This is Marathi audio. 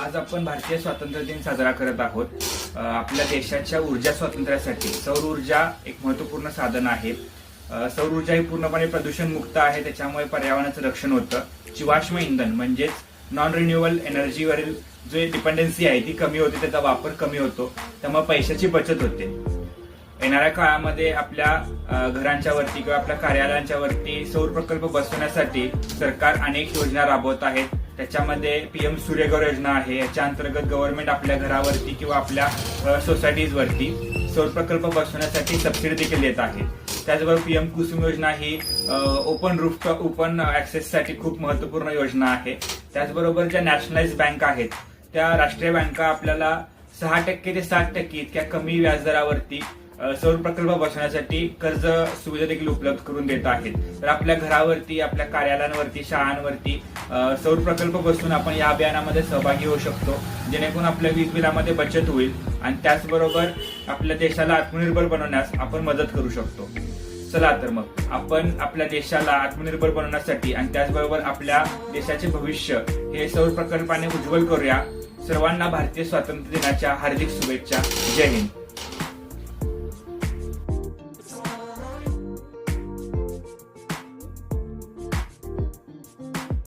आज आपण भारतीय स्वातंत्र्य दिन साजरा करत आहोत. आपल्या देशाच्या ऊर्जा स्वातंत्र्यासाठी सौर ऊर्जा एक महत्त्वपूर्ण साधन आहे. सौर ऊर्जा ही पूर्णपणे प्रदूषण मुक्त आहे, त्याच्यामुळे पर्यावरणाचं रक्षण होतं. जीवाश्म इंधन म्हणजेच नॉन रिन्युएबल एनर्जीवरील जे डिपेंडन्सी आहे ती कमी होते, त्याचा वापर कमी होतो, त्यामुळे पैशाची बचत होते. येणाऱ्या काळामध्ये आपल्या घरांच्या वरती किंवा आपल्या कार्यालयांच्या वरती सौर प्रकल्प बसवण्यासाठी सरकार अनेक योजना राबवत आहेत. त्याच्यामध्ये पीएम सूर्यघर योजना आहे. याच्या अंतर्गत गव्हर्नमेंट आपल्या घरावरती किंवा आपल्या सोसायटीज वरती सौर प्रकल्प बसवण्यासाठी सबसिडी देखील देत आहे. त्याचबरोबर पीएम कुसुम योजना ही ओपन ऍक्सेससाठी खूप महत्वपूर्ण योजना आहे. त्याचबरोबर ज्या नॅशनलाइज बँक आहेत त्या राष्ट्रीय बँका आपल्याला 6% ते 7% इतक्या कमी व्याजदरावरती सौर प्रकल्प बसवण्यासाठी कर्ज सुविधा देखील उपलब्ध करून देत आहेत. तर आपल्या घरावरती, आपल्या कार्यालयांवरती, शाळांवरती सौर प्रकल्प बसवून आपण या अभियानामध्ये सहभागी होऊ शकतो, जेणेकरून आपल्या वीज बिलामध्ये बचत होईल आणि त्याचबरोबर आपल्या देशाला आत्मनिर्भर बनवण्यास आपण मदत करू शकतो. चला तर मग आपण आपल्या देशाला आत्मनिर्भर बनवण्यासाठी आणि त्याचबरोबर आपल्या देशाचे भविष्य हे सौर प्रकल्पाने उज्ज्वल करूया. सर्वांना भारतीय स्वातंत्र्य दिनाच्या हार्दिक शुभेच्छा. जय हिंद.